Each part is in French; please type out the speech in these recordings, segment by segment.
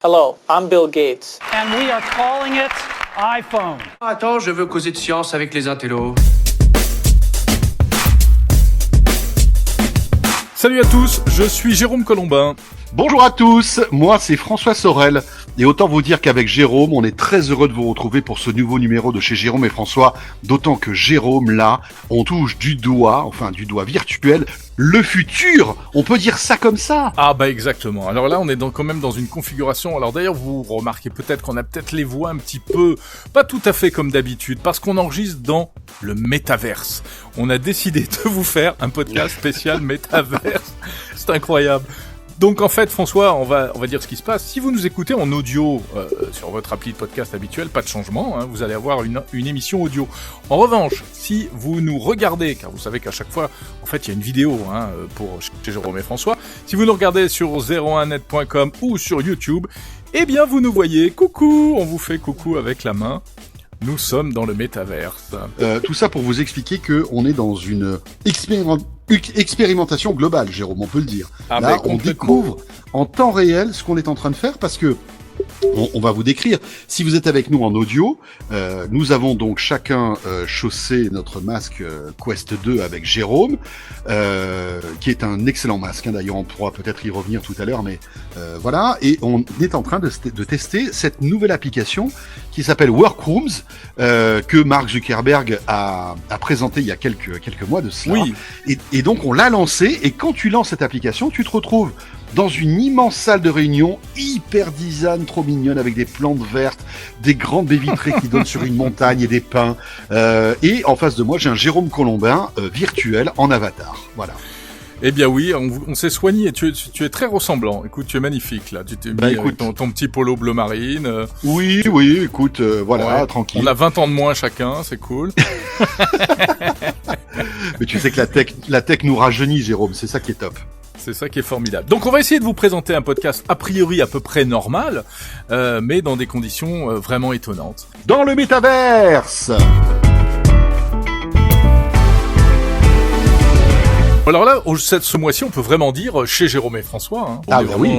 Hello, I'm Bill Gates. And we are calling it iPhone. Attends, je veux causer de science avec les intellos. Salut à tous, je suis Jérôme Colombin. Bonjour à tous, moi c'est François Sorel. Et autant vous dire qu'avec Jérôme, on est très heureux de vous retrouver pour ce nouveau numéro de chez Jérôme et François. D'autant que Jérôme, là, on touche du doigt virtuel, le futur. On peut dire ça comme ça. Ah bah exactement. Alors là, on est quand même dans une configuration. Alors d'ailleurs, vous remarquez peut-être qu'on a peut-être les voix un petit peu, pas tout à fait comme d'habitude, parce qu'on enregistre dans le métaverse. On a décidé de vous faire un podcast spécial métaverse. C'est incroyable. Donc en fait, François, on va dire ce qui se passe. Si vous nous écoutez en audio sur votre appli de podcast habituel, pas de changement, hein, vous allez avoir une émission audio. En revanche, si vous nous regardez, car vous savez qu'à chaque fois, en fait, il y a une vidéo pour chez Jérôme et François. Si vous nous regardez sur 01net.com ou sur YouTube, eh bien vous nous voyez. Coucou, on vous fait coucou avec la main. Nous sommes dans le métaverse. Tout ça pour vous expliquer que on est dans une expérimentation globale, Jérôme, on peut le dire. Là, on découvre en temps réel ce qu'on est en train de faire parce que on va vous décrire. Si vous êtes avec nous en audio, nous avons donc chacun chaussé notre masque Quest 2 avec Jérôme, qui est un excellent masque. D'ailleurs, on pourra peut-être y revenir tout à l'heure, mais voilà. Et on est en train de tester cette nouvelle application qui s'appelle Workrooms, que Mark Zuckerberg a présenté il y a quelques mois de cela. Oui. Et donc, on l'a lancé. Et quand tu lances cette application, tu te retrouves dans une immense salle de réunion, hyper design, trop mignonne, avec des plantes vertes, des grandes baies vitrées qui donnent sur une montagne et des pins. Et en face de moi, j'ai un Jérôme Colombin virtuel en avatar. Voilà. Eh bien oui, on s'est soigné. Tu es très ressemblant. Écoute, tu es magnifique là. Tu t'es mis avec ton petit polo bleu marine. Oui, écoute, voilà, ouais, tranquille. On a 20 ans de moins chacun, c'est cool. Mais tu sais que la tech nous rajeunit, Jérôme. C'est ça qui est top. C'est ça qui est formidable. Donc on va essayer de vous présenter un podcast a priori à peu près normal, mais dans des conditions vraiment étonnantes. Dans le métaverse. Alors là, ce mois-ci, on peut vraiment dire chez Jérôme et François. Hein. Ah bah oui.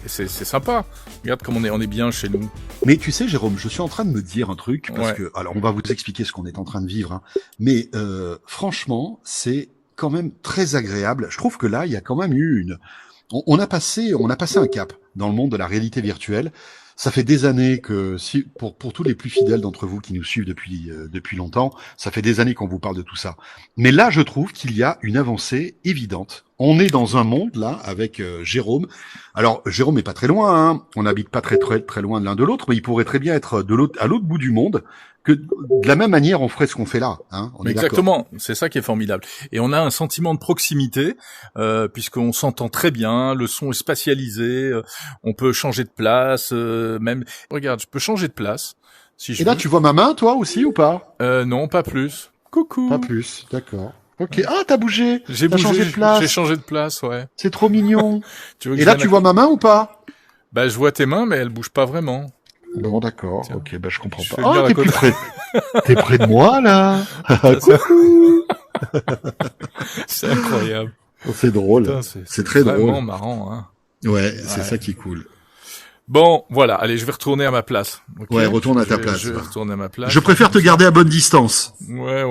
C'est sympa. Regarde comme on est bien chez nous. Mais tu sais, Jérôme, je suis en train de me dire un truc parce que, alors, on va vous expliquer ce qu'on est en train de vivre. Hein, mais franchement, c'est quand même très agréable. Je trouve que là, il y a quand même eu on a passé un cap dans le monde de la réalité virtuelle. Ça fait des années que, pour tous les plus fidèles d'entre vous qui nous suivent depuis longtemps, ça fait des années qu'on vous parle de tout ça. Mais là, je trouve qu'il y a une avancée évidente. On est dans un monde, là, avec Jérôme. Alors, Jérôme est pas très loin, hein. On n'habite pas très loin de l'un de l'autre, mais il pourrait très bien être à l'autre bout du monde, que de la même manière, on ferait ce qu'on fait là, hein. On est exactement, c'est ça qui est formidable. Et on a un sentiment de proximité, puisqu'on s'entend très bien, le son est spatialisé, on peut changer de place, même... Regarde, je peux changer de place. Si je Et là, veux. tu vois ma main, toi, aussi, ou pas? Non, pas plus. Coucou. Pas plus, d'accord. Ok. Ah, t'as bougé. J'ai changé de place. J'ai changé de place, ouais. C'est trop mignon. Tu veux que Et là, tu vois ma main ou pas? Bah, je vois tes mains, mais elles bougent pas vraiment. Bon, d'accord. Tiens. Ok, bah, je comprends Je pas. fais le Ah, gars t'es à côté. plus près. T'es près de moi, là. Coucou. C'est incroyable. C'est drôle. Putain, c'est très vraiment drôle. marrant, hein. Ouais, c'est ça qui est cool. Bon, voilà. Allez, je vais retourner à ma place. Okay, ouais, retourne à ta place. Je vais retourner à ma place. Je préfère te garder à bonne distance. Ouais.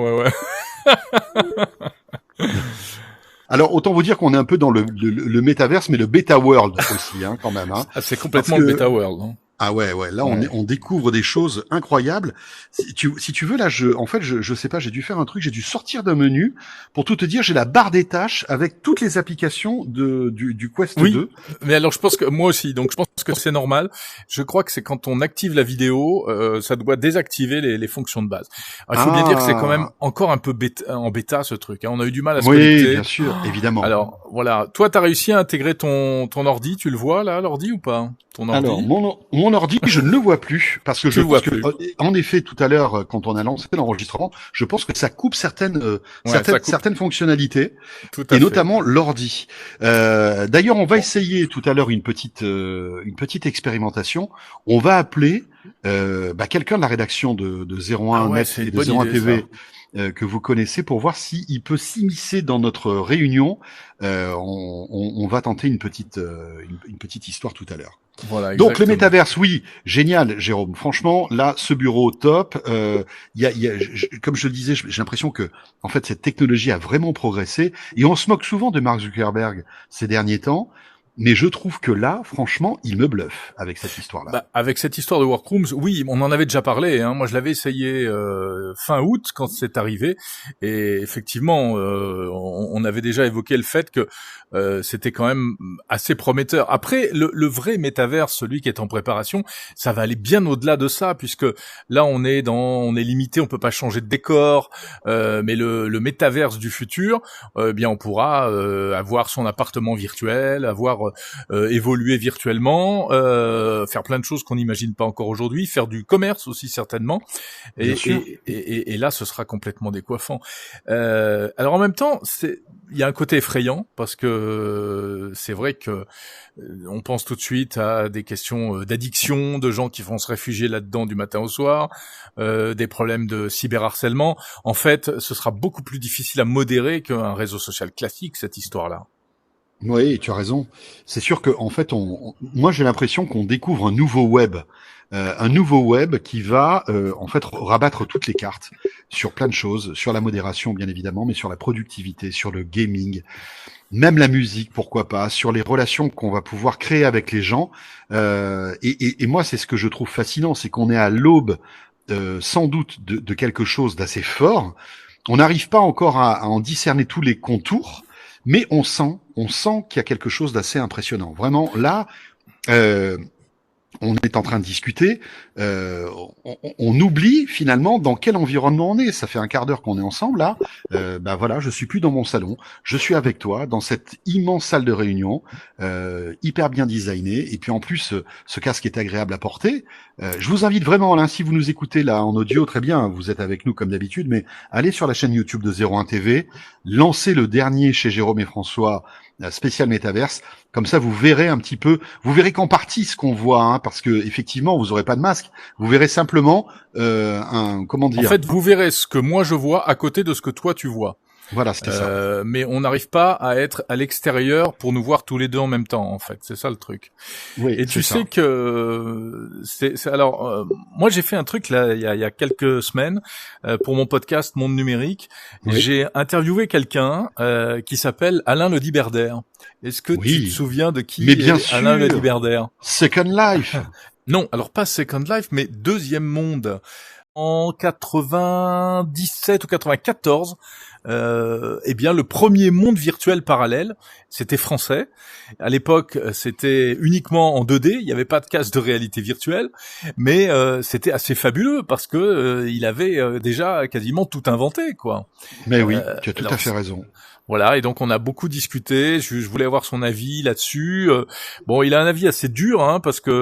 Alors, autant vous dire qu'on est un peu dans le métaverse, mais le beta world aussi, hein, quand même, hein. Ah, c'est complètement le beta world, hein. Ah ouais, là on découvre des choses incroyables. Si tu veux là, je sais pas, j'ai dû faire un truc, j'ai dû sortir d'un menu pour tout te dire, j'ai la barre des tâches avec toutes les applications du Quest 2. Mais alors je pense que moi aussi, donc je pense que c'est normal. Je crois que c'est quand on active la vidéo, ça doit désactiver les fonctions de base. Alors, il faut bien dire que c'est quand même encore un peu en bêta ce truc, hein. On a eu du mal à se connecter. Oui, bien sûr, évidemment. Alors voilà, toi t'as réussi à intégrer ton ordi, tu le vois là l'ordi ou pas? Ton ordi. Alors mon ordi, je ne le vois plus parce que en effet, tout à l'heure, quand on a lancé l'enregistrement, je pense que ça coupe certaines fonctionnalités et notamment l'ordi. D'ailleurs, on va essayer tout à l'heure une petite expérimentation. On va appeler quelqu'un de la rédaction de 01 Net et de 01 TV que vous connaissez pour voir s'il peut s'immiscer dans notre réunion. On va tenter une petite histoire tout à l'heure. Voilà, Donc le métaverse, oui, génial, Jérôme. Franchement, là, ce bureau top. Comme je le disais, j'ai l'impression que, en fait, cette technologie a vraiment progressé. Et on se moque souvent de Mark Zuckerberg ces derniers temps. Mais je trouve que là, franchement, il me bluffe avec cette histoire-là. Bah, avec cette histoire de Workrooms, oui, on en avait déjà parlé. Moi, je l'avais essayé fin août quand c'est arrivé, et effectivement, on avait déjà évoqué le fait que c'était quand même assez prometteur. Après, le vrai métaverse, celui qui est en préparation, ça va aller bien au-delà de ça, puisque là, on est limité, on peut pas changer de décor, mais le métaverse du futur, bien, on pourra avoir son appartement virtuel, avoir évoluer virtuellement, faire plein de choses qu'on n'imagine pas encore aujourd'hui, faire du commerce aussi certainement, et là ce sera complètement décoiffant. Alors en même temps, il y a un côté effrayant parce que c'est vrai que on pense tout de suite à des questions d'addiction, de gens qui vont se réfugier là-dedans du matin au soir, des problèmes de cyberharcèlement. En fait, ce sera beaucoup plus difficile à modérer qu'un réseau social classique, cette histoire-là. Oui, tu as raison. C'est sûr que, en fait, moi j'ai l'impression qu'on découvre un nouveau web qui va en fait rabattre toutes les cartes sur plein de choses, sur la modération bien évidemment, mais sur la productivité, sur le gaming, même la musique, pourquoi pas, sur les relations qu'on va pouvoir créer avec les gens. Et moi, c'est ce que je trouve fascinant, c'est qu'on est à l'aube, sans doute, de quelque chose d'assez fort. On n'arrive pas encore à en discerner tous les contours. Mais on sent qu'il y a quelque chose d'assez impressionnant. Vraiment, là, on est en train de discuter, on oublie finalement dans quel environnement on est. Ça fait un quart d'heure qu'on est ensemble là. Voilà, je suis plus dans mon salon, je suis avec toi dans cette immense salle de réunion, hyper bien designée. Et puis en plus, ce casque est agréable à porter. Je vous invite vraiment, là, si vous nous écoutez là en audio, très bien, vous êtes avec nous comme d'habitude, mais allez sur la chaîne YouTube de 01 TV, lancez le dernier chez Jérôme et François, spécial métaverse. Comme ça, vous verrez un petit peu, vous verrez qu'en partie ce qu'on voit, hein, parce que effectivement, vous aurez pas de masque. Vous verrez simplement comment dire. En fait, vous verrez ce que moi je vois à côté de ce que toi tu vois. Voilà, c'était ça. Mais on n'arrive pas à être à l'extérieur pour nous voir tous les deux en même temps, en fait. C'est ça le truc. Oui, et tu sais que alors moi j'ai fait un truc là il y a quelques semaines pour mon podcast Monde Numérique. Oui. J'ai interviewé quelqu'un qui s'appelle Alain Le Diberder. Est-ce que tu te souviens de qui est Alain Le Diberder? Second Life. Non, alors pas Second Life, mais Deuxième Monde. En 97 ou 94, eh bien le premier monde virtuel parallèle, c'était français. À l'époque, c'était uniquement en 2D, il n'y avait pas de casque de réalité virtuelle, mais c'était assez fabuleux parce que il avait déjà quasiment tout inventé, quoi. Mais oui, tu as tout à fait raison. Voilà, et donc on a beaucoup discuté, je voulais avoir son avis là-dessus. Bon, il a un avis assez dur, hein, parce que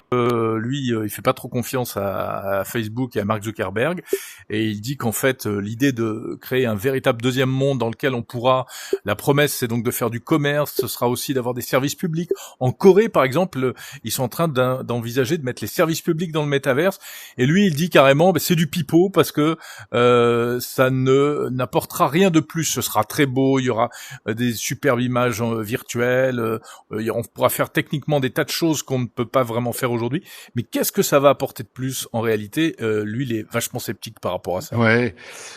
lui, il fait pas trop confiance à Facebook et à Mark Zuckerberg, et il dit qu'en fait, l'idée de créer un véritable deuxième monde dans lequel on pourra, la promesse c'est donc de faire du commerce, ce sera aussi d'avoir des services publics. En Corée, par exemple, ils sont en train d'envisager de mettre les services publics dans le métaverse, et lui, il dit carrément, c'est du pipeau, parce que ça n'apportera rien de plus, ce sera très beau, il y aura des superbes images virtuelles, on pourra faire techniquement des tas de choses qu'on ne peut pas vraiment faire aujourd'hui, mais qu'est-ce que ça va apporter de plus en réalité? Lui, il est vachement sceptique par rapport à ça. Ouais.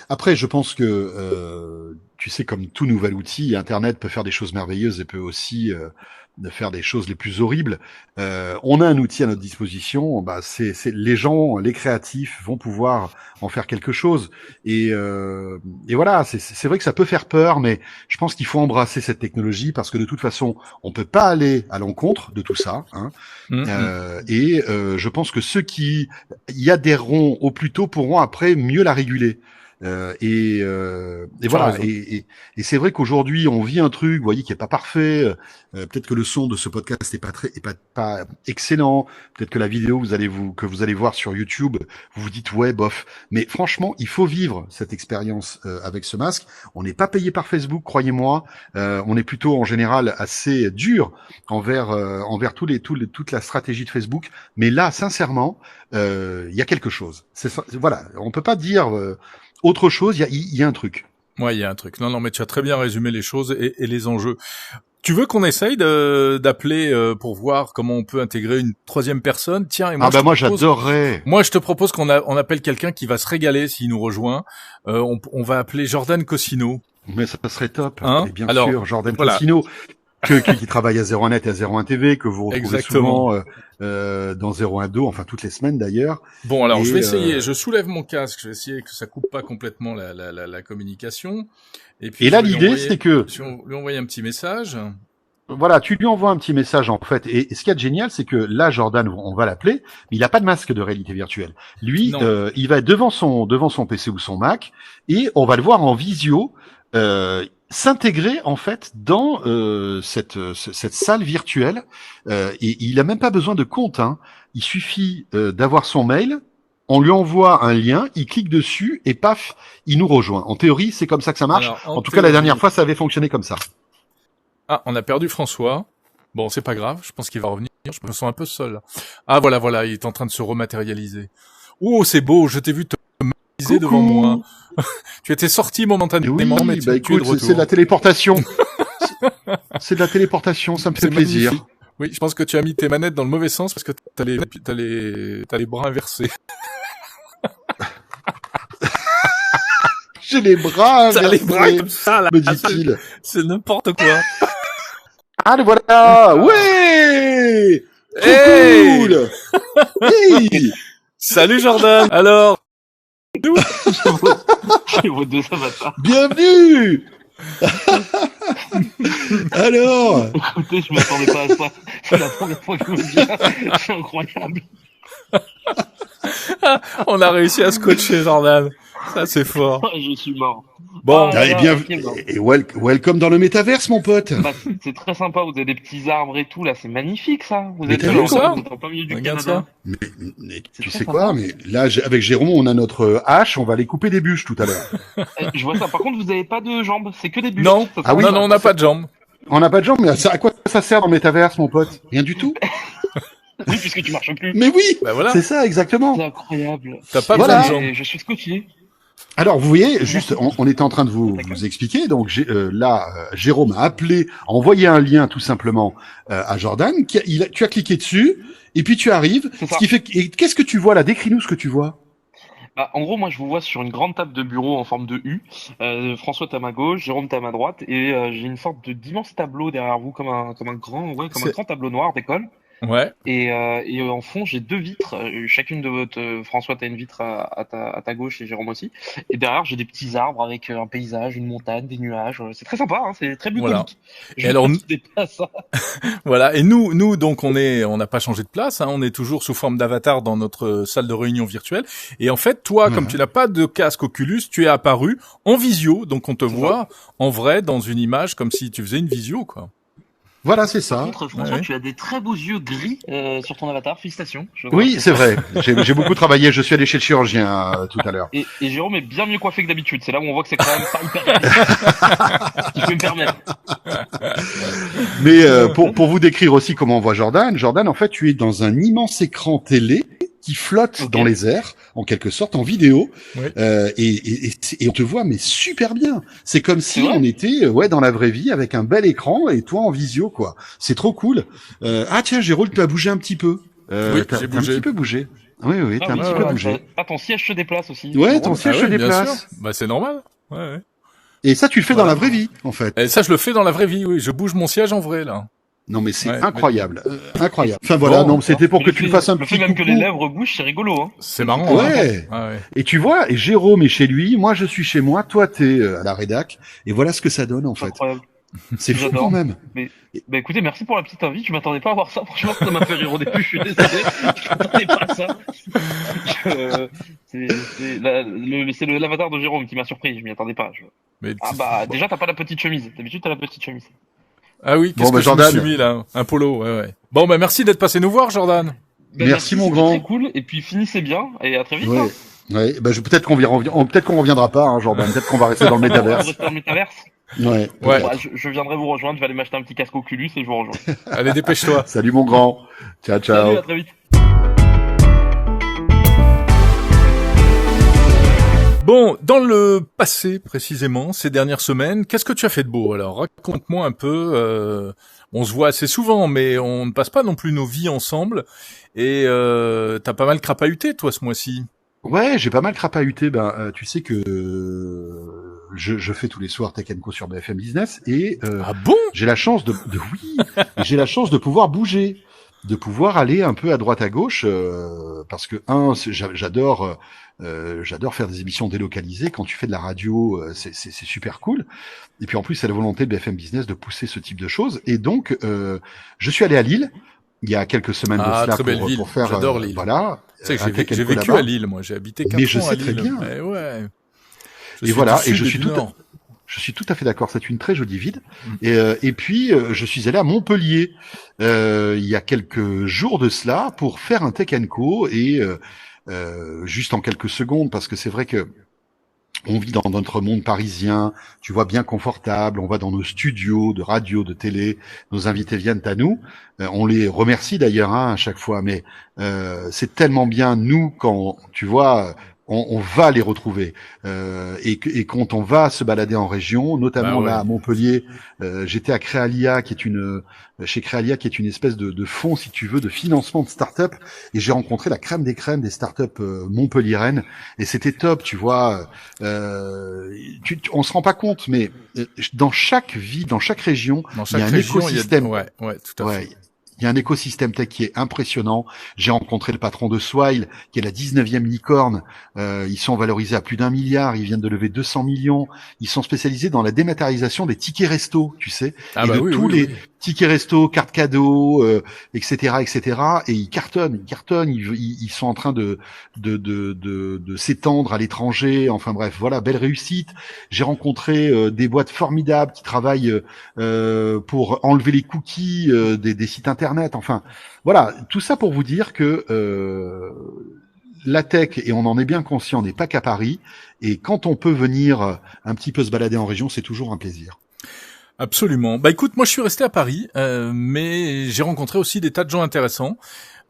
Après, je pense que tu sais, comme tout nouvel outil, Internet peut faire des choses merveilleuses et peut aussi de faire des choses les plus horribles. On a un outil à notre disposition. C'est les gens, les créatifs vont pouvoir en faire quelque chose. Et voilà, c'est vrai que ça peut faire peur, mais je pense qu'il faut embrasser cette technologie parce que de toute façon, on peut pas aller à l'encontre de tout ça. Hein. Je pense que ceux qui y adhéreront au plus tôt pourront après mieux la réguler. Et voilà. Et c'est vrai qu'aujourd'hui on vit un truc, vous voyez, qui est pas parfait. Peut-être que le son de ce podcast est pas excellent. Peut-être que la vidéo que vous allez voir sur YouTube, vous vous dites ouais bof. Mais franchement, il faut vivre cette expérience avec ce masque. On n'est pas payé par Facebook, croyez-moi. On est plutôt en général assez dur envers toute la stratégie de Facebook. Mais là, sincèrement, il y a quelque chose. Voilà, on peut pas dire autre chose, il y a un truc. Ouais, il y a un truc. Non, mais tu as très bien résumé les choses et les enjeux. Tu veux qu'on essaye d'appeler pour voir comment on peut intégrer une troisième personne? Tiens, et moi, moi j'adorerais. Moi, je te propose qu'on appelle quelqu'un qui va se régaler s'il nous rejoint. On va appeler Jordan Cossino. Mais ça serait top. Hein? Et bien Alors, sûr, Jordan voilà. Cossino, qui travaille à 01net et à 01 TV, que vous retrouvez Exactement. souvent dans 01 Do, enfin toutes les semaines d'ailleurs. Bon, alors Et, je vais essayer. Je soulève mon casque. Je vais essayer que ça coupe pas complètement la communication. Puis et là, l'idée, c'est que lui envoyer un petit message. voilà, tu lui envoies un petit message en fait. Et ce qu'il y a de génial, c'est que là, Jordan, on va l'appeler, mais il a pas de masque de réalité virtuelle. Lui, il va être devant son PC ou son Mac, et on va le voir en visio. S'intégrer en fait dans cette salle virtuelle, et il a même pas besoin de compte, hein. Il suffit d'avoir son mail, on lui envoie un lien, il clique dessus et paf, il nous rejoint. En théorie, c'est comme ça que ça marche. Alors, en tout cas, la dernière fois, ça avait fonctionné comme ça. Ah, on a perdu François. Bon, c'est pas grave, je pense qu'il va revenir. Je me sens un peu seul. Ah, voilà, il est en train de se rematérialiser. Oh, c'est beau, je t'ai vu te matérialiser devant moi. Tu étais sorti momentanément, mais tu es de retour. C'est de la téléportation. C'est de la téléportation, ça me fait plaisir. Magnifique. Oui, je pense que tu as mis tes manettes dans le mauvais sens parce que t'as les bras inversés. J'ai les bras inversés. T'as les bras comme ça, là. Me dit-il. C'est n'importe quoi. Ah, le voilà! Ouais! Hey! Cool! Hey! Salut Jordan! Alors? Chez vos deux avatars. Bienvenue! Alors? Écoutez, je m'attendais pas à ça. C'est la première fois que je me dis. C'est incroyable. On a réussi à scotcher Jordan. Ça, c'est fort. Je suis mort. Bon. Allez, welcome dans le métaverse, mon pote. Bah, c'est très sympa, vous avez des petits arbres et tout, là, c'est magnifique, ça. Vous Mais êtes t'as là, vu ça vous êtes en plein milieu du Regarde Canada. ça. Mais C'est tu très sais sympa. quoi? Mais là, avec Jérôme, on a notre hache, on va aller couper des bûches tout à l'heure. Je vois ça. Par contre, vous avez pas de jambes, c'est que des bûches. Non. Ça, Ah oui. Non, on n'a pas de jambes. On n'a pas de jambes, mais à quoi ça sert dans le métaverse, mon pote? Rien du tout. Oui, puisque tu marches plus. Mais oui! Bah voilà. C'est ça, exactement. C'est incroyable. T'as pas Voilà. besoin de jambes. Et je suis scotché. Alors, vous voyez, juste, on était en train de vous expliquer. Donc, Jérôme a appelé, a envoyé un lien tout simplement à Jordan. Tu as cliqué dessus, et puis tu arrives. C'est Ce ça. qui fait. Et qu'est-ce que tu vois là? Décris-nous ce que tu vois. Bah, en gros, moi, je vous vois sur une grande table de bureau en forme de U. François, t'es à ma gauche, Jérôme, t'es à ma droite, et j'ai une sorte d'immense tableau derrière vous, comme un grand tableau noir d'école. Ouais. Et en fond, j'ai deux vitres, chacune de votre. François, t'as une vitre à ta gauche et Jérôme aussi. Et derrière, j'ai des petits arbres avec un paysage, une montagne, des nuages. C'est très sympa, hein, c'est très bucolique. Voilà. Je Et alors, m'attendais pas à ça. Voilà. Et nous, donc, on n'a pas changé de place, hein. On est toujours sous forme d'avatar dans notre salle de réunion virtuelle. Et en fait, toi, comme tu n'as pas de casque Oculus, tu es apparu en visio. Donc, on te voit en vrai dans une image comme si tu faisais une visio, quoi. Voilà, c'est Par ça. contre, François, Ouais. tu as des très beaux yeux gris sur ton avatar. Félicitations. Je Oui, vois. c'est vrai. J'ai beaucoup travaillé. Je suis allé chez le chirurgien tout à l'heure. Et Jérôme est bien mieux coiffé que d'habitude. C'est là où on voit que c'est quand même pas hyper réaliste. Si je peux me permettre. Mais pour vous décrire aussi comment on voit Jordan, en fait, tu es dans un immense écran télé qui flotte Ok. dans les airs, en quelque sorte, en vidéo, Oui. et on te voit mais super bien. C'est comme si C'est vrai on était dans la vraie vie avec un bel écran et toi en visio, quoi. C'est trop cool. Ah tiens, Jérôme, tu as bougé un petit peu. Oui, t'as j'ai un bougé. petit peu bougé. Oui, t'as un oui, petit c'est peu vrai. bougé. Ah, ton siège se déplace aussi. Ouais, C'est ton drôle. siège se Ah oui, bien déplace. sûr. Bah, c'est normal. Ouais. Et ça, tu le fais Voilà. dans la vraie vie, en fait. Et ça, je le fais dans la vraie vie, oui. Je bouge mon siège en vrai, là. Non, mais c'est Ouais, incroyable. Incroyable. Enfin, voilà, Bon, non, c'était pour que Le tu le fait- fasses un Le petit fait même que les coucou. lèvres bougent, c'est rigolo, hein. C'est marrant. Ouais. Hein. Ouais. Et tu vois, et Jérôme est chez lui, moi je suis chez moi, toi t'es à la rédac, et voilà ce que ça donne en C'est fait. incroyable. C'est fou J'adore. quand même. Bah écoutez, merci pour la petite invite. Je m'attendais pas à voir ça. Franchement, ça m'a fait rire au début. Je suis désolé. Je m'attendais pas à ça. C'est l'avatar de Jérôme qui m'a surpris. Je m'y attendais pas. Mais Ah bah déjà t'as pas la petite chemise. D'habitude t'as la petite chemise. Ah oui, qu'est-ce Bon, bah, que je me Jordan. suis mis, là? Un polo, ouais. Bon, bah, merci d'être passé nous voir, Jordan. Bah, Merci, mon c'était grand. Très cool. Et puis finissez bien et à très vite. Ouais. hein. Ouais, bah peut-être qu'on reviendra pas, hein, Jordan. Peut-être qu'on va rester dans le On va métaverse. rester dans le métaverse. Ouais. Ouais. Bah, je viendrai vous rejoindre. Je vais aller m'acheter un petit casque Oculus et je vous rejoins. Allez, dépêche-toi. Salut mon grand. Ciao, ciao. Salut, à très vite. Bon, dans le passé précisément, ces dernières semaines, qu'est-ce que tu as fait de beau? Alors, raconte-moi un peu. On se voit assez souvent, mais on ne passe pas non plus nos vies ensemble. Et t'as pas mal crapahuté, toi, ce mois-ci. Ouais, j'ai pas mal crapahuté. Tu sais que je fais tous les soirs Tech & Co sur BFM Business et Ah bon? j'ai la chance oui, j'ai la chance de pouvoir bouger, de pouvoir aller un peu à droite à gauche parce que j'adore faire des émissions délocalisées. Quand tu fais de la radio, c'est super cool. Et puis en plus, c'est la volonté de BFM Business de pousser ce type de choses. Et donc, je suis allé à Lille il y a quelques semaines de cela très belle ville. pour faire J'adore Lille. voilà. Tu sais que j'ai vécu à Lille, moi. J'ai habité 4 ans à Lille. Mais je sais très bien. Mais ouais. Et voilà, et je suis tout à fait d'accord. C'est une très jolie ville. Et puis je suis allé à Montpellier il y a quelques jours de cela pour faire un Tech & Co et juste en quelques secondes parce que c'est vrai que on vit dans notre monde parisien, tu vois, bien confortable. On va dans nos studios de radio, de télé. Nos invités viennent à nous. On les remercie d'ailleurs à chaque fois, mais c'est tellement bien nous quand tu vois. On va les retrouver et quand on va se balader en région, notamment là à Montpellier, j'étais à Créalia chez Créalia qui est une espèce de fonds si tu veux de financement de start-up et j'ai rencontré la crème des start-up montpelliéraines et c'était top, tu vois. On se rend pas compte, mais dans chaque ville, dans chaque région, il y a un écosystème. Ouais, tout à fait. Il y a un écosystème tech qui est impressionnant. J'ai rencontré le patron de Swile, qui est la 19e licorne. Ils sont valorisés à plus d'1 milliard. Ils viennent de lever 200 millions. Ils sont spécialisés dans la dématérialisation des tickets resto, tu sais, tous les tickets resto, cartes cadeaux, etc., etc. Et ils cartonnent. Ils sont en train de s'étendre à l'étranger. Enfin bref, voilà, belle réussite. J'ai rencontré des boîtes formidables qui travaillent pour enlever les cookies des sites internet. Enfin, voilà, tout ça pour vous dire que la tech, et on en est bien conscient, n'est pas qu'à Paris. Et quand on peut venir un petit peu se balader en région, c'est toujours un plaisir. Absolument. Bah écoute, moi je suis resté à Paris, mais j'ai rencontré aussi des tas de gens intéressants.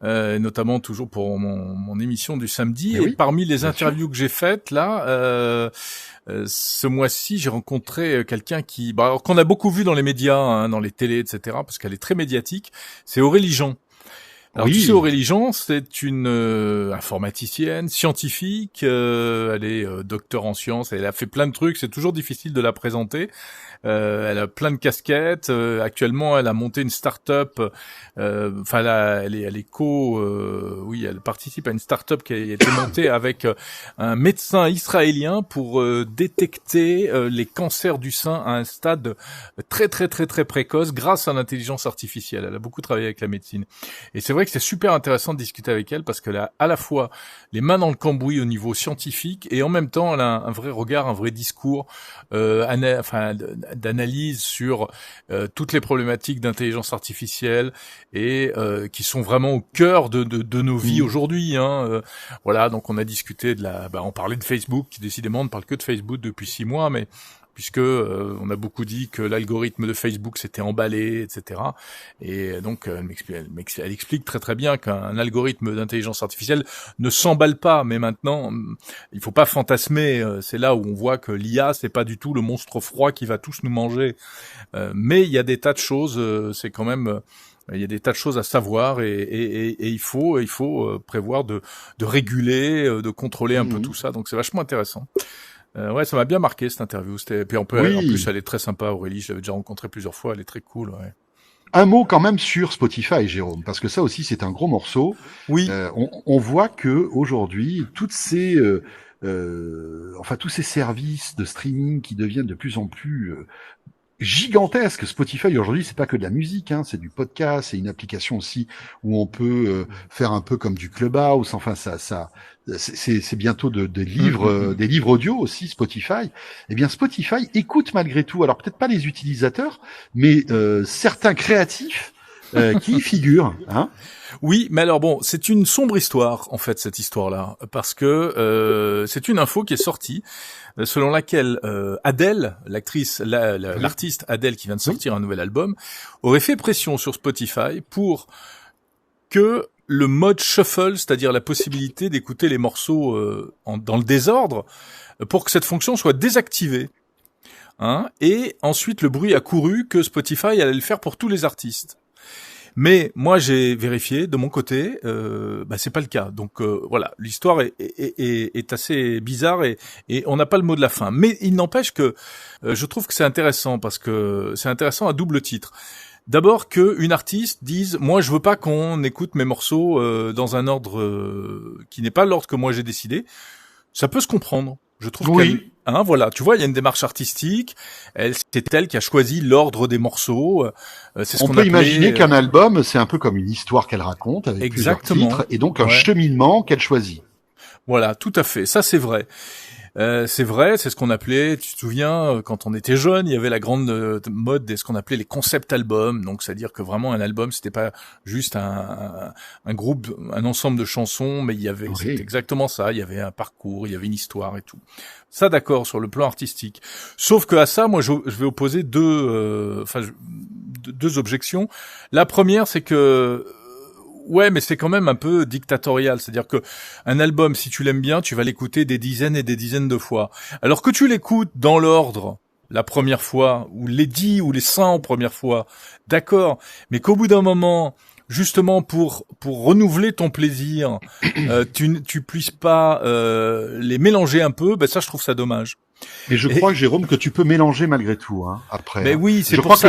Notamment toujours pour mon émission du samedi. Et parmi les interviews que j'ai faites là, ce mois-ci, j'ai rencontré quelqu'un qu'on a beaucoup vu dans les médias, hein, dans les télés, etc., parce qu'elle est très médiatique. C'est Aurélie Jean. Alors tu sais, Aurélie Jean, c'est une informaticienne, scientifique. Elle est docteur en sciences. Elle a fait plein de trucs. C'est toujours difficile de la présenter. Elle a plein de casquettes. Actuellement, elle a monté une start-up. Elle participe à une start-up qui a été montée avec un médecin israélien pour détecter les cancers du sein à un stade très très très très précoce grâce à l'intelligence artificielle. Elle a beaucoup travaillé avec la médecine. Et c'est vrai que c'est super intéressant de discuter avec elle parce qu'elle a à la fois les mains dans le cambouis au niveau scientifique et en même temps elle a un vrai regard, un vrai discours, d'analyse sur toutes les problématiques d'intelligence artificielle et qui sont vraiment au cœur de nos vies aujourd'hui. Voilà, donc on a discuté on parlait de Facebook, qui décidément ne parle que de Facebook depuis 6 mois, mais puisque on a beaucoup dit que l'algorithme de Facebook s'était emballé, etc. Et donc elle explique très très bien qu'un algorithme d'intelligence artificielle ne s'emballe pas, mais maintenant il faut pas fantasmer. C'est là où on voit que l'IA c'est pas du tout le monstre froid qui va tous nous manger, mais il y a des tas de choses. C'est quand même il y a des tas de choses à savoir et il faut prévoir de réguler, de contrôler un peu tout ça. Donc c'est vachement intéressant. Ouais, ça m'a bien marqué cette interview. Puis en plus, elle est très sympa, Aurélie. Je l'avais déjà rencontrée plusieurs fois. Elle est très cool. Ouais. Un mot quand même sur Spotify, Jérôme, parce que ça aussi c'est un gros morceau. Oui. On voit que aujourd'hui, tous ces services de streaming qui deviennent de plus en plus gigantesque. Spotify aujourd'hui, c'est pas que de la musique, c'est du podcast, c'est une application aussi où on peut faire un peu comme du Clubhouse. Enfin, c'est bientôt des livres audio aussi. Spotify. Eh bien, Spotify écoute malgré tout. Alors peut-être pas les utilisateurs, mais certains créatifs qui y figurent. Oui, mais alors bon, c'est une sombre histoire en fait cette histoire-là, parce que c'est une info qui est sortie selon laquelle Adele, l'artiste Adele qui vient de sortir un nouvel album, aurait fait pression sur Spotify pour que le mode shuffle, c'est-à-dire la possibilité d'écouter les morceaux dans le désordre, pour que cette fonction soit désactivée. Hein, et ensuite, le bruit a couru que Spotify allait le faire pour tous les artistes. Mais moi, j'ai vérifié de mon côté, c'est pas le cas. Donc voilà, l'histoire est assez bizarre et on n'a pas le mot de la fin. Mais il n'empêche que je trouve que c'est intéressant parce que c'est intéressant à double titre. D'abord que une artiste dise, moi, je veux pas qu'on écoute mes morceaux dans un ordre qui n'est pas l'ordre que moi j'ai décidé. Ça peut se comprendre. Je trouve voilà, tu vois, il y a une démarche artistique. C'est elle qui a choisi l'ordre des morceaux. C'est ce on peut imaginer qu'un album, c'est un peu comme une histoire qu'elle raconte avec plusieurs titres, et donc un cheminement qu'elle choisit. Voilà, tout à fait. Ça, c'est vrai. C'est vrai, c'est ce qu'on appelait, tu te souviens, quand on était jeune, il y avait la grande mode de ce qu'on appelait les concept albums. Donc, c'est-à-dire que vraiment un album, c'était pas juste un groupe, un ensemble de chansons, mais il y avait, c'était exactement ça. Il y avait un parcours, il y avait une histoire et tout. Ça, d'accord, sur le plan artistique. Sauf que à ça, moi, je vais opposer deux objections. La première, c'est que ouais, mais c'est quand même un peu dictatorial. C'est-à-dire que un album, si tu l'aimes bien, tu vas l'écouter des dizaines et des dizaines de fois. Alors que tu l'écoutes dans l'ordre, la première fois, ou les 10 ou les 100 premières fois, d'accord. Mais qu'au bout d'un moment, justement pour renouveler ton plaisir, tu puisses pas les mélanger un peu, ça je trouve ça dommage. Mais je crois, Jérôme, que tu peux mélanger malgré tout, hein, après. Mais oui, c'est je crois que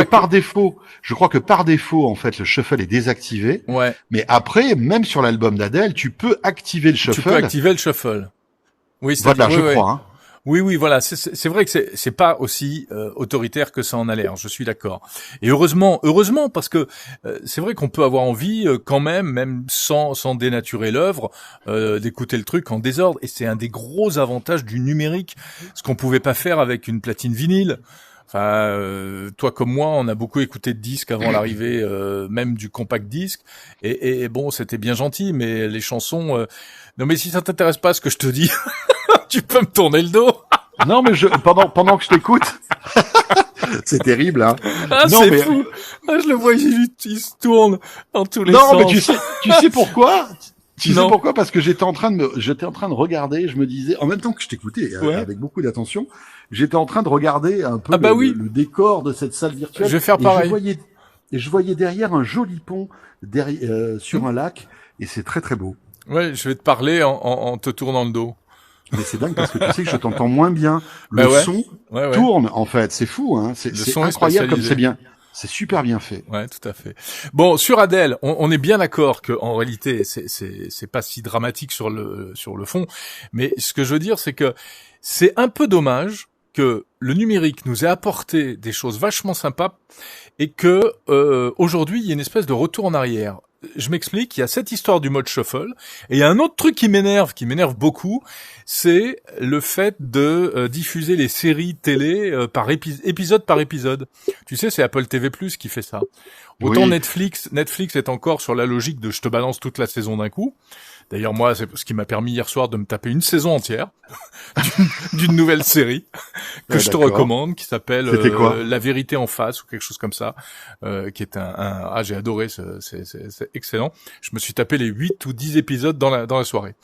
par défaut, en fait, le shuffle est désactivé. Ouais. Mais après, même sur l'album d'Adèle, tu peux activer le shuffle. Tu peux activer le shuffle. Oui, voilà, je crois, hein. Oui, voilà, c'est vrai que c'est pas aussi autoritaire que ça en a l'air, je suis d'accord. Et heureusement parce que c'est vrai qu'on peut avoir envie quand même sans dénaturer l'œuvre, d'écouter le truc en désordre, et c'est un des gros avantages du numérique, ce qu'on pouvait pas faire avec une platine vinyle. Enfin, toi comme moi, on a beaucoup écouté de disques avant l'arrivée même du compact disque, et bon, c'était bien gentil, mais les chansons non, mais si ça t'intéresse pas ce que je te dis, tu peux me tourner le dos. Non, mais pendant que je t'écoute, c'est terrible, hein. Ah, non, c'est fou. Ah, je le vois, il se tourne dans tous les sens. Non, mais tu sais pourquoi? Tu sais pourquoi? Parce que j'étais en train de regarder, je me disais, en même temps que je t'écoutais, avec beaucoup d'attention, j'étais en train de regarder un peu le décor de cette salle virtuelle. Je vais faire pareil. Je voyais derrière un joli pont sur un lac, et c'est très très beau. Ouais, je vais te parler en te tournant le dos. Mais c'est dingue parce que tu sais que je t'entends moins bien. Le son tourne, en fait. C'est fou, hein. C'est incroyable comme c'est bien. C'est super bien fait. Ouais, tout à fait. Bon, sur Adèle, on est bien d'accord que en réalité, c'est pas si dramatique sur le fond. Mais ce que je veux dire, c'est que c'est un peu dommage que le numérique nous ait apporté des choses vachement sympas et que aujourd'hui, il y a une espèce de retour en arrière. Je m'explique, il y a cette histoire du mode shuffle, et il y a un autre truc qui m'énerve beaucoup, c'est le fait de diffuser les séries télé par épisode par épisode. Tu sais, c'est Apple TV+ qui fait ça. Autant Netflix est encore sur la logique de je te balance toute la saison d'un coup. D'ailleurs, moi, c'est ce qui m'a permis hier soir de me taper une saison entière d'une nouvelle série que je te recommande, qui s'appelle La vérité en face ou quelque chose comme ça, qui est j'ai adoré, c'est excellent. Je me suis tapé les 8 ou 10 épisodes dans la soirée.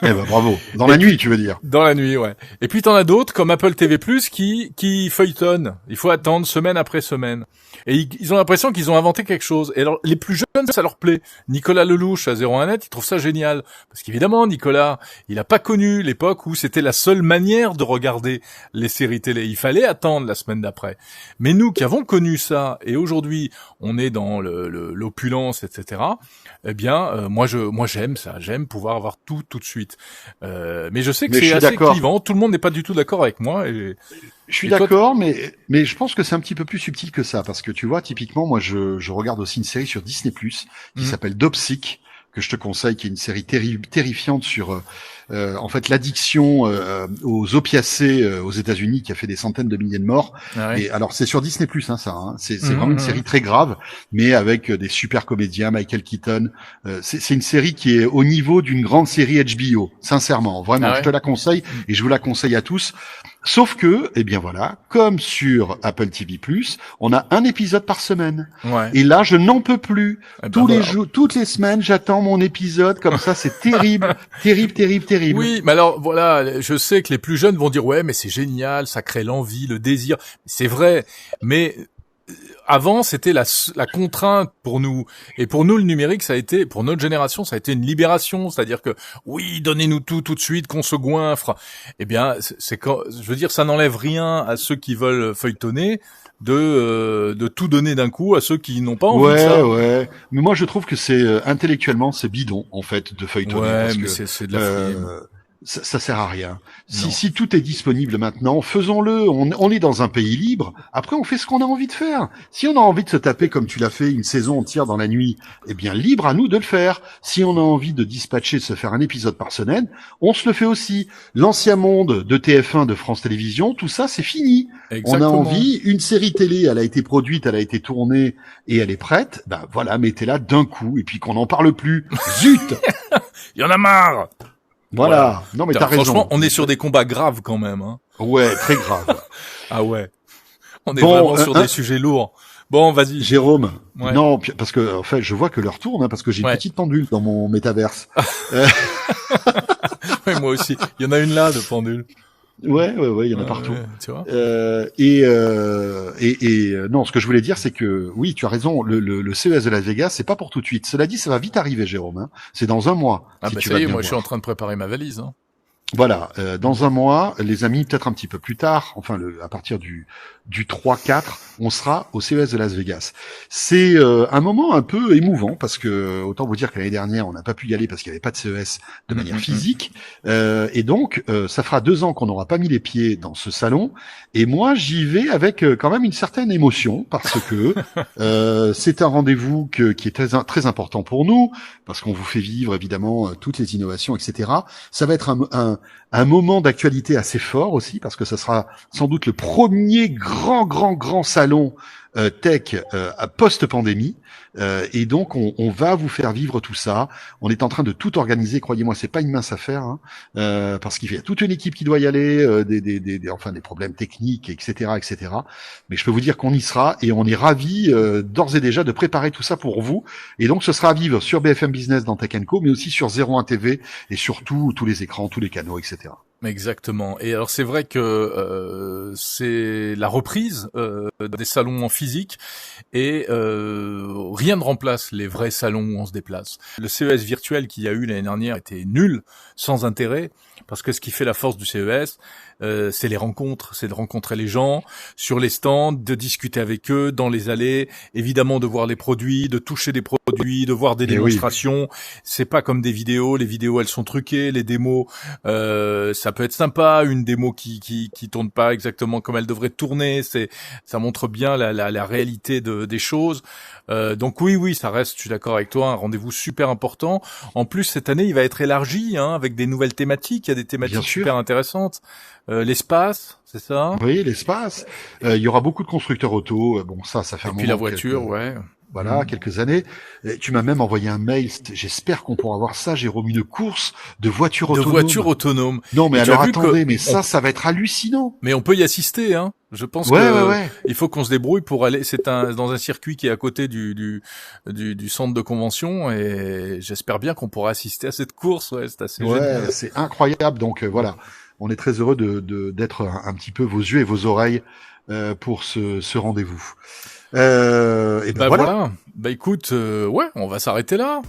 Eh ben bravo. Dans la nuit, tu veux dire. Dans la nuit, ouais. Et puis t'en as d'autres comme Apple TV+ qui feuilletonnent. Il faut attendre semaine après semaine. Et ils ont l'impression qu'ils ont inventé quelque chose. Et alors, les plus jeunes, ça leur plaît. Nicolas Lelouch à 01net, il trouve ça génial. Parce qu'évidemment, Nicolas, il a pas connu l'époque où c'était la seule manière de regarder les séries télé. Il fallait attendre la semaine d'après. Mais nous qui avons connu ça, et aujourd'hui, on est dans l'opulence, etc., eh bien, moi j'aime ça. J'aime pouvoir avoir tout de suite. Mais je sais que c'est assez clivant. Tout le monde n'est pas du tout d'accord avec moi. Je suis d'accord, mais je pense que c'est un petit peu plus subtil que ça, parce que tu vois, typiquement, moi, je regarde aussi une série sur Disney+, qui s'appelle Dopsic, que je te conseille, qui est une série terrifiante sur, en fait, l'addiction aux opiacés aux États-Unis, qui a fait des centaines de milliers de morts. Ah oui. Et alors, c'est sur Disney+, hein, ça. Hein. C'est vraiment une série très grave, mais avec des super comédiens, Michael Keaton. C'est une série qui est au niveau d'une grande série HBO, sincèrement. Vraiment, je te la conseille et je vous la conseille à tous. Sauf que, eh bien voilà, comme sur Apple TV+, on a un épisode par semaine. Ouais. Et là, je n'en peux plus. Eh ben Tous les voilà. jours, toutes les semaines, j'attends mon épisode. Comme ça, c'est terrible, terrible. Oui, mais alors voilà, je sais que les plus jeunes vont dire ouais, mais c'est génial, ça crée l'envie, le désir. C'est vrai, mais avant c'était la contrainte pour nous, et pour nous le numérique ça a été, pour notre génération ça a été une libération, c'est-à-dire que oui, donnez-nous tout de suite qu'on se goinfre. Eh bien c'est quand, je veux dire, ça n'enlève rien à ceux qui veulent feuilletonner de tout donner d'un coup à ceux qui n'ont pas envie de ça. Ouais. Mais moi, je trouve que c'est intellectuellement, c'est bidon en fait de feuilletonner. Ouais, parce mais que, c'est de la frime. ça sert à rien. Non. Si tout est disponible maintenant, faisons-le. On est dans un pays libre. Après, on fait ce qu'on a envie de faire. Si on a envie de se taper, comme tu l'as fait, une saison entière dans la nuit, eh bien, libre à nous de le faire. Si on a envie de dispatcher, de se faire un épisode par semaine, on se le fait aussi. L'Ancien Monde de TF1, de France Télévisions, tout ça, c'est fini. Exactement. On a envie, une série télé, elle a été produite, elle a été tournée et elle est prête. Ben voilà, mettez-la d'un coup et puis qu'on n'en parle plus. Zut! Il y en a marre. Voilà. Non, mais t'as raison. Franchement, on est sur des combats graves quand même. Hein. Ouais, très grave. Ah ouais. On est Bon, vraiment sur des sujets lourds. Bon, vas-y. Jérôme. Ouais. Non, parce que en fait, je vois que l'heure tourne, parce que j'ai une petite pendule dans mon métaverse. Ouais, moi aussi. Il y en a une là de pendule. Ouais, il y en a partout. Ouais, tu vois. Non, ce que je voulais dire, c'est que oui, tu as raison. Le CES de Las Vegas, c'est pas pour tout de suite. Cela dit, ça va vite arriver, Jérôme. Hein. C'est dans un mois. Ah si bah tu ça vas y est, bien moi je suis voir. en train de préparer ma valise. Hein. Voilà, dans un mois, les amis, peut-être un petit peu plus tard, enfin à partir du 3-4, on sera au CES de Las Vegas. C'est un moment un peu émouvant parce que autant vous dire que l'année dernière, on n'a pas pu y aller parce qu'il n'y avait pas de CES de manière physique, et donc ça fera 2 ans qu'on n'aura pas mis les pieds dans ce salon. Et moi, j'y vais avec quand même une certaine émotion parce que c'est un rendez-vous qui est très important pour nous parce qu'on vous fait vivre évidemment toutes les innovations, etc. Ça va être un moment d'actualité assez fort aussi parce que ça sera sans doute le premier grand salon tech post-pandémie. Et donc on va vous faire vivre tout ça. On est en train de tout organiser, croyez-moi, c'est pas une mince affaire, hein, parce qu'il y a toute une équipe qui doit y aller, des problèmes techniques, etc. Mais je peux vous dire qu'on y sera et on est ravis d'ores et déjà de préparer tout ça pour vous. Et donc ce sera à vivre sur BFM Business dans Tech & Co, mais aussi sur 01 TV et surtout tous les écrans, tous les canaux, etc. Exactement. Et alors c'est vrai que c'est la reprise des salons en physique et rien ne remplace les vrais salons où on se déplace. Le CES virtuel qu'il y a eu l'année dernière était nul, sans intérêt, parce que ce qui fait la force du CES, c'est les rencontres, c'est de rencontrer les gens sur les stands, de discuter avec eux dans les allées, évidemment de voir les produits, de toucher des produits, de voir des démonstrations. C'est pas comme des vidéos, les vidéos elles sont truquées, les démos ça peut être sympa, une démo qui tourne pas exactement comme elle devrait tourner, ça montre bien la réalité des choses. Donc oui, ça reste, je suis d'accord avec toi, un rendez-vous super important. En plus cette année, il va être élargi avec des nouvelles thématiques, il y a des thématiques super intéressantes. L'espace, c'est ça? Oui, l'espace. Il y aura beaucoup de constructeurs auto. Bon, ça fait un moment. Et puis la voiture, ouais. Voilà, quelques années. Et tu m'as même envoyé un mail. J'espère qu'on pourra voir ça, Jérôme, une course de voitures autonomes. De voitures autonomes. Non, mais alors attendez, mais ça va être hallucinant. Mais on peut y assister, hein. Je pense que il faut qu'on se débrouille pour aller. C'est dans un circuit qui est à côté du centre de convention et j'espère bien qu'on pourra assister à cette course. Ouais, c'est assez génial. C'est incroyable. Donc voilà, on est très heureux d'être un petit peu vos yeux et vos oreilles pour ce rendez-vous. Et ben voilà. Bah écoute, on va s'arrêter là.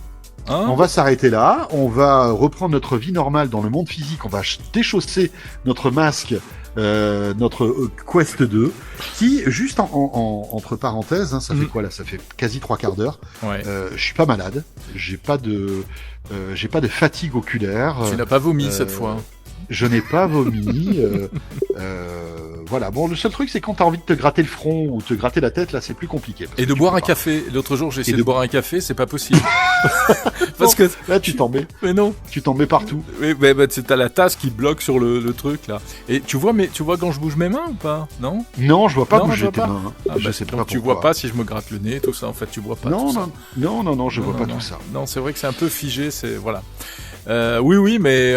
Hein, on va s'arrêter là. On va reprendre notre vie normale dans le monde physique. On va déchausser notre masque, notre Quest 2, qui juste entre parenthèses, ça fait quoi là? Ça fait quasi 3/4 d'heure. Ouais. Je suis pas malade. J'ai pas de fatigue oculaire. Tu n'as pas vomi cette fois. Je n'ai pas vomi. Voilà. Bon, le seul truc, c'est quand t'as envie de te gratter le front ou te gratter la tête, là, c'est plus compliqué. Et de boire un café. L'autre jour, j'ai essayé de boire un café, c'est pas possible. Parce que là, tu t'en mets. Mais non. Tu t'en mets partout. Oui, t'as la tasse qui bloque sur le truc là. Et tu vois quand je bouge mes mains ou pas? Non. Non, je vois pas bouger tes mains. Je sais pas. Tu vois pas si je me gratte le nez, tout ça. En fait, tu vois pas. Non, je vois pas tout ça. Non, c'est vrai que c'est un peu figé. C'est voilà. Oui, mais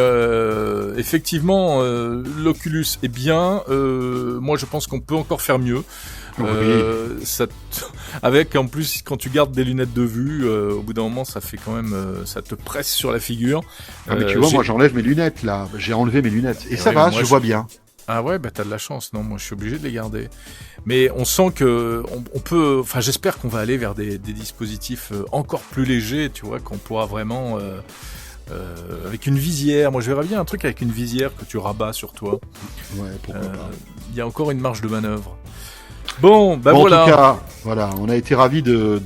effectivement, l'Oculus est bien. Moi, je pense qu'on peut encore faire mieux. Avec en plus quand tu gardes des lunettes de vue, au bout d'un moment, ça fait quand même, ça te presse sur la figure. Mais tu vois, moi, j'enlève mes lunettes là. J'ai enlevé mes lunettes et ça va, je vois bien. Ah ouais, bah t'as de la chance. Non, moi je suis obligé de les garder. Mais on sent que on peut. Enfin, j'espère qu'on va aller vers des dispositifs encore plus légers, tu vois, qu'on pourra vraiment avec une visière. Moi, je verrais bien un truc avec une visière que tu rabats sur toi. Ouais, pourquoi pas. Il y a encore une marge de manœuvre. Bon, bah bon, voilà. En tout cas, voilà, on a été ravis de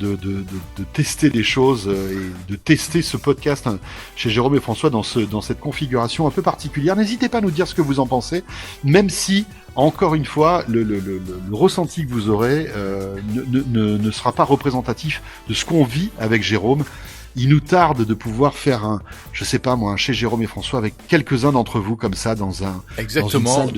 tester les choses et de tester ce podcast chez Jérôme et François dans cette configuration un peu particulière. N'hésitez pas à nous dire ce que vous en pensez, même si, encore une fois, le ressenti que vous aurez ne sera pas représentatif de ce qu'on vit avec Jérôme. Il nous tarde de pouvoir faire un chez Jérôme et François avec quelques-uns d'entre vous comme ça dans une salle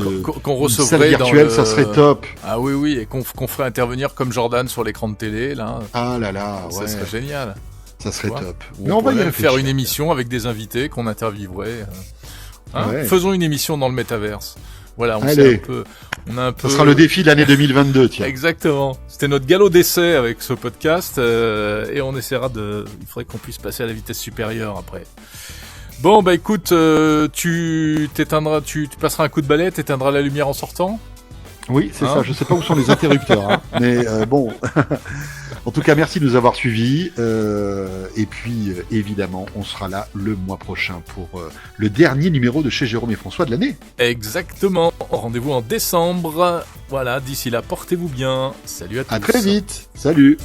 qu'on recevrait virtuelle, ça serait top. Ah oui, et qu'on ferait intervenir comme Jordan sur l'écran de télé là. Ah là là, ça serait génial. Ça serait top. Mais on va y faire une émission avec des invités qu'on interviewerait. Faisons une émission dans le métaverse. Voilà, on a un peu. Ça sera le défi de l'année 2022, tiens. Exactement. C'était notre galop d'essai avec ce podcast, et on essaiera il faudrait qu'on puisse passer à la vitesse supérieure après. Bon, bah écoute, tu passeras un coup de balai, t'éteindras la lumière en sortant? Oui, c'est ça. Je sais pas où sont les interrupteurs, mais bon. En tout cas, merci de nous avoir suivis. Et puis, évidemment, on sera là le mois prochain pour le dernier numéro de chez Jérôme et François de l'année. Exactement. Rendez-vous en décembre. Voilà, d'ici là, portez-vous bien. Salut à tous. À très vite. Salut.